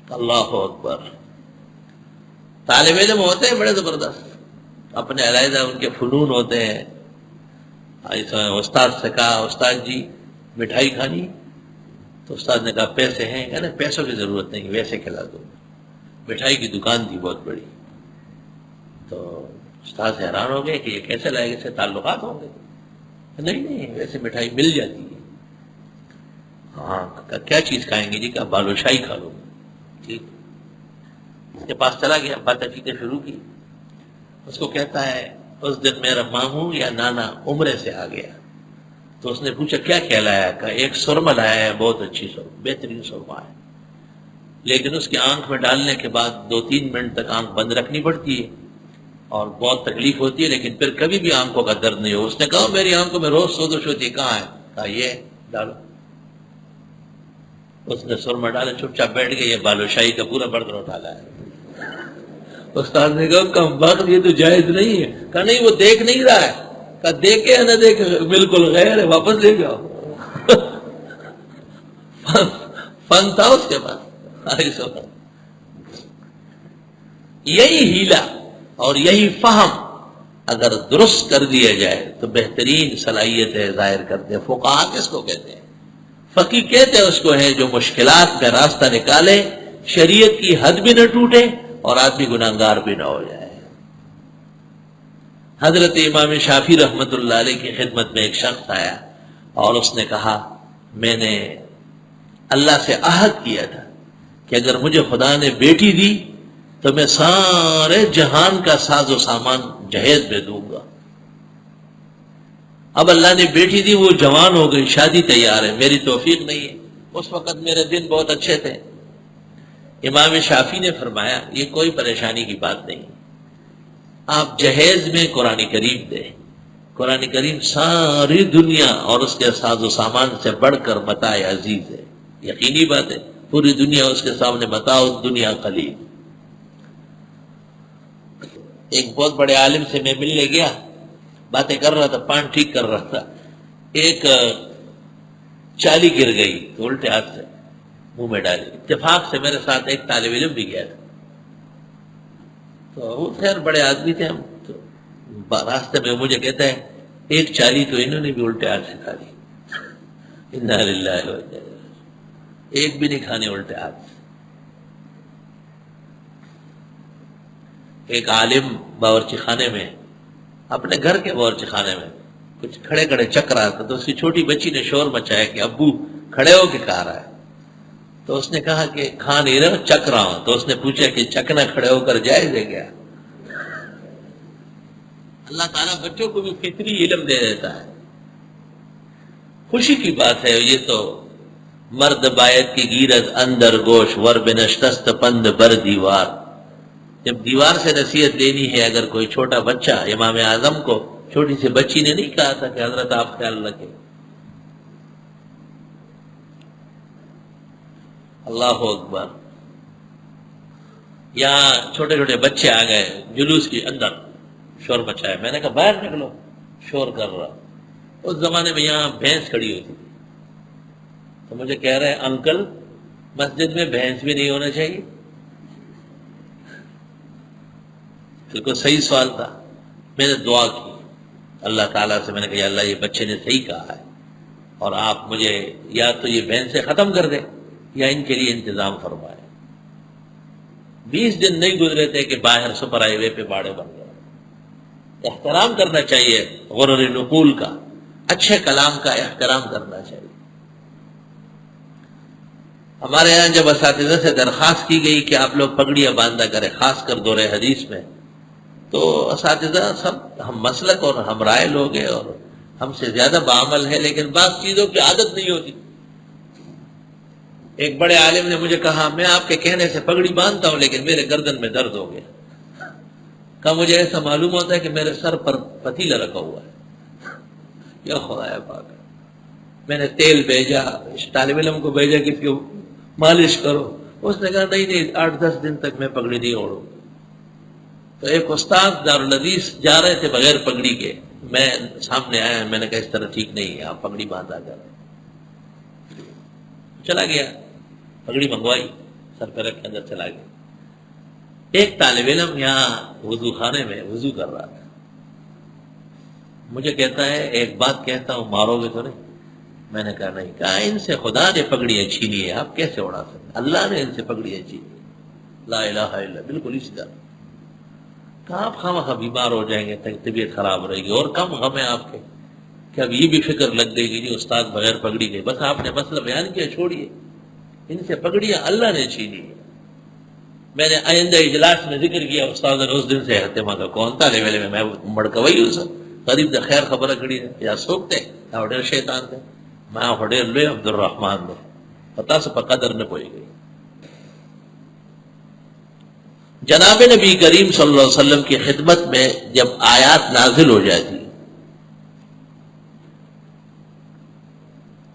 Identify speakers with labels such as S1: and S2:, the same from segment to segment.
S1: اللہ اکبر. طالب علم ہوتے ہیں بڑے زبردست، اپنے علیحدہ ان کے فنون ہوتے ہیں. استاد سے کہا استاد جی مٹھائی کھانی، تو استاد نے کہا پیسے ہیں؟ کہنا پیسوں کی ضرورت نہیں، ویسے کھلا دو. مٹھائی کی دکان تھی بہت بڑی. تو استاد حیران ہو گئے کہ یہ کیسے لائے گا، اس سے تعلقات ہوں گے. نہیں نہیں، ویسے مٹھائی مل جاتی ہے. ہاں کیا چیز کھائیں گے جی؟ کہا بالوشاہی کھا لو. ٹھیک. اس کے پاس چلا گیا، باتیں چیتیں شروع کی. اس کو کہتا ہے اس دن میرا ماموں یا نانا عمرے سے آ گیا. تو اس نے پوچھا کیا کہلایا؟ کہا ایک سرما لایا ہے، بہت اچھی سرما، بہترین سرما ہے، لیکن اس کی آنکھ میں ڈالنے کے بعد 2-3 منٹ تک آنکھ بند رکھنی پڑتی ہے اور بہت تکلیف ہوتی ہے، لیکن پھر کبھی بھی آنکھوں کا درد نہیں ہو. اس نے کہا میری آنکھوں میں روز سوزش ہوتی ہے. کہاں ہے؟ کہا یہ ڈالو. اس نے سرما ڈالا، چپ چاپ بیٹھ گئے. یہ بالوشاہی کا پورا برتن اٹھا لایا. استاد نے کہا کم وقت یہ تو جائز نہیں ہے. کہا نہیں وہ دیکھ نہیں رہا ہے. کہا دیکھے یا نہ دیکھے بالکل غیر ہے، واپس لے جاؤ. فن تھا اس کے پاس. یہی ہیلا اور یہی فہم اگر درست کر دیا جائے تو بہترین صلاحیتیں ظاہر کرتے ہیں. فقہا کس کو کہتے ہیں؟ فقی کہتے ہیں اس کو ہے جو مشکلات کا راستہ نکالے، شریعت کی حد بھی نہ ٹوٹے اور آدمی گناہگار بھی نہ ہو جائے. حضرت امام شافعی رحمت اللہ علیہ کی خدمت میں ایک شخص آیا اور اس نے کہا میں نے اللہ سے عہد کیا تھا کہ اگر مجھے خدا نے بیٹی دی تو میں سارے جہان کا ساز و سامان جہیز میں دوں گا. اب اللہ نے بیٹی دی، وہ جوان ہو گئی، شادی تیار ہے، میری توفیق نہیں ہے. اس وقت میرے دن بہت اچھے تھے. امام شافعی نے فرمایا یہ کوئی پریشانی کی بات نہیں، آپ جہیز میں قرآن کریم دیں. قرآن کریم ساری دنیا اور اس کے ساز و سامان سے بڑھ کر متاع عزیز ہے. یقینی بات ہے، پوری دنیا اس کے سامنے متاع دنیا قلیل. ایک بہت بڑے عالم سے میں ملنے گیا، باتیں کر رہا تھا، پان ٹھیک کر رہا تھا. ایک چالی گر گئی تو الٹے ہاتھ سے منہ میں ڈالی. اتفاق سے میرے ساتھ ایک طالب علم بھی گیا تھا. تو وہ خیر بڑے آدمی تھے ہم. تو راستے میں مجھے کہتا ہے ایک چالی تو انہوں نے بھی الٹے ہاتھ سے کھا لی. انا للہ و انا الیہ راجعون. ایک بھی نہیں کھانے الٹے ہاتھ سے. ایک عالم باورچی خانے میں، اپنے گھر کے باورچی خانے میں کچھ کھڑے کھڑے چک رہا تھا. تو اس کی چھوٹی بچی نے شور مچایا کہ ابو کھڑے ہو کے کھا رہا ہے. تو اس نے کہا کہ کھا نہیں رہا، چک رہا ہوں. تو اس نے پوچھا کہ چکنا کھڑے ہو کر جائز ہے کیا؟ اللہ تعالیٰ بچوں کو بھی فطری علم دے دیتا ہے. خوشی کی بات ہے یہ تو. مرد باید کی گیرد اندر گوش ور بنشتست پند بر دیوار. جب دیوار سے نصیحت لینی ہے، اگر کوئی چھوٹا بچہ، امام اعظم کو چھوٹی سی بچی نے نہیں کہا تھا کہ حضرت آپ خیال رکھیں. اللہ اکبر. یہاں چھوٹے چھوٹے بچے آ گئے جلوس کے اندر، شور مچایا. میں نے کہا باہر نکلو، شور کر رہا. اس زمانے میں یہاں بھینس کھڑی ہوتی تھی. تو مجھے کہہ رہے انکل مسجد میں بھینس بھی نہیں ہونا چاہیے. بالکل صحیح سوال تھا. میں نے دعا کی اللہ تعالیٰ سے. میں نے کہا یا اللہ یہ بچے نے صحیح کہا ہے، اور آپ مجھے یا تو یہ بھینسیں ختم کر دیں یا ان کے لیے انتظام فرمائے. 20 دن نہیں گزرے تھے کہ باہر سپر ہائی وے پہ باڑے بن گئے. احترام کرنا چاہیے غرر نقول کا، اچھے کلام کا احترام کرنا چاہیے. ہمارے یہاں جب اساتذہ سے درخواست کی گئی کہ آپ لوگ پگڑیاں باندھا کریں، خاص کر دور حدیث میں، تو اساتذہ سب ہم مسلک اور ہم رائے لوگ ہیں اور ہم سے زیادہ بعمل ہے، لیکن بعض چیزوں کی عادت نہیں ہوتی. ایک بڑے عالم نے مجھے کہا میں آپ کے کہنے سے پگڑی باندھتا ہوں لیکن میرے گردن میں درد ہو گیا. کہا مجھے ایسا معلوم ہوتا ہے کہ میرے سر پر پتیلا رکھا ہوا ہے. یا خدایا پاک. میں نے تیل بھیجا، اس طالب علم کو بھیجا کہ اس کو مالش کرو. اس نے کہا نہیں 8-10 دن تک میں پگڑی نہیں اوڑوں. تو ایک استاد دارالحدیث جا رہے تھے بغیر پگڑی کے. میں سامنے آیا، میں نے کہا اس طرح ٹھیک نہیں ہے، آپ پگڑی باندھا کر. چلا گیا، پگڑی منگوائی. سر پہ رکھ کے اندر چلا گیا. ایک طالب علم یہاں وضو خانے میں وضو کر رہا تھا. مجھے کہتا ہے ایک بات کہتا ہوں مارو گے تو نہیں؟ میں نے کہا نہیں. کہا ان سے خدا نے پگڑیاں چھینی ہے, آپ کیسے اڑا سکتے؟ اللہ نے ان سے پگڑیاں چھینی. لا الہ الا اللہ, بالکل اسی طرح. کہا آپ خواہ بیمار ہو جائیں گے, طبیعت خراب رہے گی, اور کم غم ہے آپ کے کہ اب یہ بھی فکر لگ گئی کہ جی استاد بغیر پگڑی گئے. بس آپ نے مسئلہ بیان کیا, چھوڑیے. ان سے پگڑیاں اللہ نے چھینی ہے. میں نے آئندہ اجلاس میں ذکر کیا, استاد نے اس دن سے اہتما کا کون تھا لیول میں مڑکوئی ہوں سب غریب دا خیر خبر کڑی ہے یا سوکتے یا وڈیر شیطان تھے میں وڈیر لوے عبد الرحمن نے پتا سے قدر نہ پوئی گئی. جناب نبی کریم صلی اللہ علیہ وسلم کی خدمت میں جب آیات نازل ہو جاتی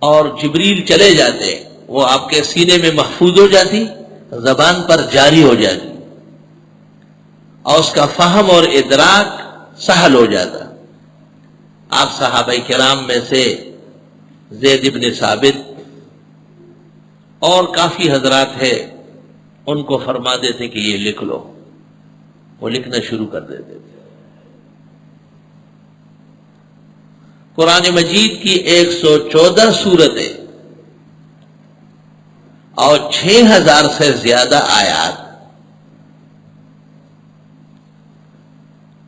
S1: اور جبریل چلے جاتے, وہ آپ کے سینے میں محفوظ ہو جاتی, زبان پر جاری ہو جاتی, اور اس کا فہم اور ادراک سہل ہو جاتا. آپ صحابہ کرام میں سے زید بن ثابت اور کافی حضرات ہیں, ان کو فرما دیتے کہ یہ لکھ لو, وہ لکھنا شروع کر دیتے تھے. قرآن مجید کی 114 سورتیں اور 6000 سے زیادہ آیات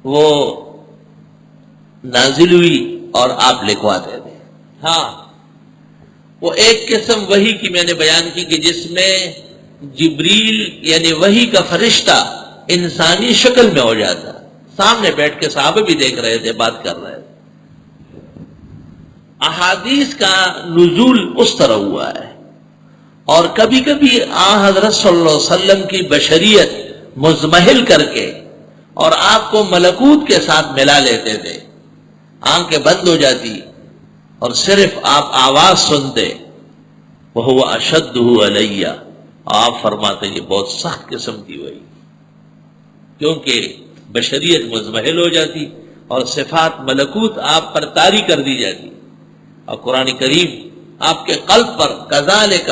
S1: وہ نازل ہوئی اور آپ لکھواتے تھے. ہاں وہ ایک قسم وحی کی میں نے بیان کی کہ جس میں جبریل یعنی وحی کا فرشتہ انسانی شکل میں ہو جاتا, سامنے بیٹھ کے صحابہ بھی دیکھ رہے تھے, بات کر رہے تھے. احادیث کا نزول اس طرح ہوا ہے, اور کبھی کبھی حضرت صلی اللہ علیہ وسلم کی بشریت مزمحل کر کے اور آپ کو ملکوت کے ساتھ ملا لیتے تھے. آنکھیں بند ہو جاتی اور صرف آپ آواز سنتے, وَهُوَ أَشَدُّهُ عَلَيَّ, آپ فرماتے یہ بہت سخت قسم کی ہوئی, کیونکہ بشریت مزمحل ہو جاتی اور صفات ملکوت آپ پر طاری کر دی جاتی. اور قرآن کریم آپ کے قلب پر كَذَلِكَ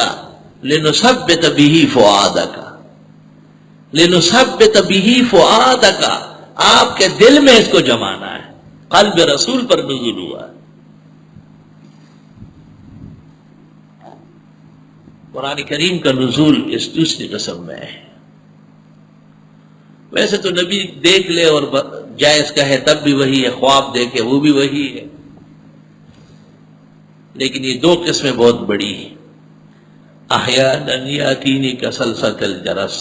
S1: لِنُثَبِّتَ بِهِ فُؤَادَكَ, لِنُثَبِّتَ بِهِ فُؤَادَكَ, آپ کے دل میں اس کو جمانا ہے. قلب رسول پر نزول ہوا. قرآن کریم کا نزول اس دوسری قسم میں ہے. ویسے تو نبی دیکھ لے اور جائز کہے تب بھی وہی ہے, خواب دیکھے وہ بھی وہی ہے, لیکن یہ دو قسمیں بہت بڑی ہیں. احیانا یاتینی کسلسلۃ الجرس,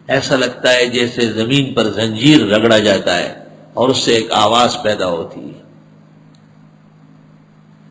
S1: ایسا لگتا ہے جیسے زمین پر زنجیر رگڑا جاتا ہے اور اس سے ایک آواز پیدا ہوتی ہے.